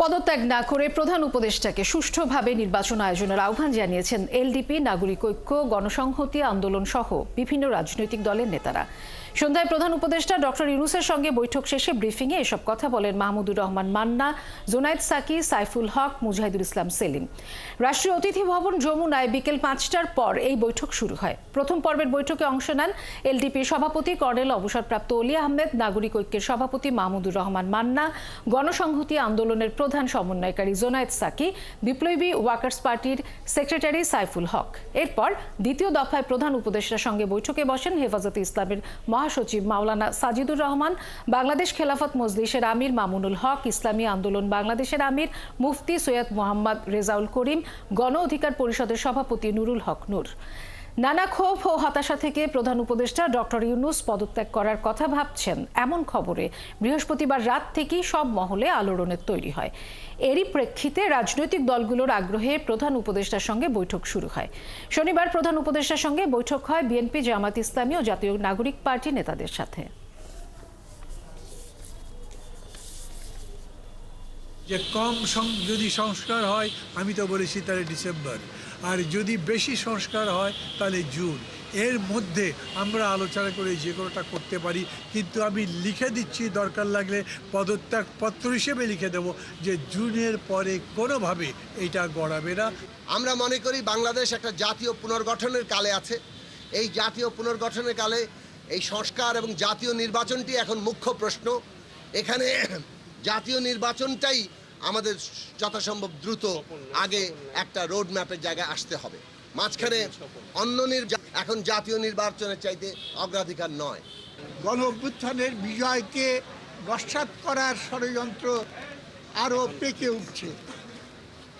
পদত্যাগ না করে প্রধান উপদেষ্টাকে সুষ্ঠুভাবে নির্বাচন আয়োজনের আহ্বান জানিয়েছেন এলডিপি, নাগরিক ঐক্য, গণসংহতি আন্দোলন সহ বিভিন্ন রাজনৈতিক দলের নেতারা। সন্ধ্যায় প্রধান উপদেষ্টা ডক্টর ইউনূসের সঙ্গে বৈঠক শেষে ব্রিফিংয়ে এসব কথা বলেন মাহমুদুর রহমান মান্না, জোনায়েদ সাকি, সাইফুল হক, মুজাহিদুল ইসলাম সেলিম। রাষ্ট্রীয় অতিথি ভবন যমুনায় বিকেল ৫টার পর এই বৈঠক শুরু হয়। প্রথম পর্বের বৈঠকে অংশ নেন এলডিপির সভাপতি কর্নেল অবসরপ্রাপ্ত অলি আহমেদ, নাগরিক ঐক্যের সভাপতি মাহমুদুর রহমান মান্না, গণসংহতি আন্দোলনের প্রধান সমন্বয়কারী জোনায়েদ সাকি, বিপ্লবী ওয়ার্কার্স পার্টির সেক্রেটারি সাইফুল হক। এরপর দ্বিতীয় দফায় প্রধান উপদেষ্টার সঙ্গে বৈঠকে বসেন হেফাজতে ইসলামের মহাসচিব মাওলানা সাজিদুর রহমান, বাংলাদেশ খেলাফত মজলিসের আমির মামুনুল হক, ইসলামী আন্দোলন বাংলাদেশের আমির মুফতি সৈয়দ মোহাম্মদ রেজাউল করিম, গণ অধিকার পরিষদের সভাপতি নুরুল হক নূর। নানা ক্ষোভ ও হতাশা থেকে প্রধান উপদেষ্টা ডক্টর ইউনূস পদত্যাগ করার কথা ভাবছেন এমন খবরে বৃহস্পতিবার রাত থেকেই সব মহলে আলোড়নের তৈরি হয়। এরই প্রেক্ষিতে রাজনৈতিক দলগুলোর আগ্রহে প্রধান উপদেষ্টার সঙ্গে বৈঠক শুরু হয়। শনিবার প্রধান উপদেষ্টার সঙ্গে বৈঠক হয় বিএনপি, জামাত ইসলামী ও জাতীয় নাগরিক পার্টি নেতাদের সাথে। যে কম যদি সংস্কার হয়, আমি তো বলেছি তাহলে ডিসেম্বর, আর যদি বেশি সংস্কার হয় তাহলে জুন। এর মধ্যে আমরা আলোচনা করে যে কোনোটা করতে পারি, কিন্তু আমি লিখে দিচ্ছি, দরকার লাগলে পদত্যাগ পত্র হিসেবে লিখে দেব যে জুনের পরে কোনোভাবে এটা গড়াবে না। আমরা মনে করি বাংলাদেশ একটা জাতীয় পুনর্গঠনের কালে আছে। এই জাতীয় পুনর্গঠনের কালে এই সংস্কার এবং জাতীয় নির্বাচনটি এখন মুখ্য প্রশ্ন। এখানে জাতীয় নির্বাচনটাই আমাদের যথাসম্ভব দ্রুত আগে একটা রোড ম্যাপের জায়গায় আসতে হবে। মাঝখানে এখন জাতীয় নির্বাচনের চাইতে অগ্রাধিকার নয়। গণ অভ্যুত্থানের বিজয়কে নস্যাৎ করার ষড়যন্ত্র আরও পেকে উঠছে।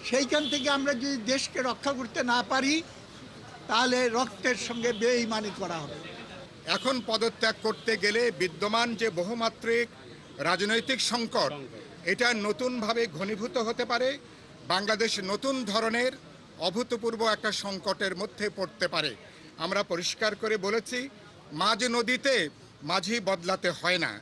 সেইখান থেকে আমরা যদি দেশকে রক্ষা করতে না পারি, তাহলে রক্তের সঙ্গে বেঈমানি করা হবে। এখন পদত্যাগ করতে গেলে বিদ্যমান যে বহুমাত্রিক রাজনৈতিক সংকট, এটা নতুনভাবে ঘনীভূত হতে পারে। বাংলাদেশ নতুন ধরনের অভূতপূর্ব একটা সংকটের মধ্যে পড়তে পারে। আমরা পরিষ্কার করে বলেছি, মাঝ নদীতে মাঝি বদলাতে হয় না।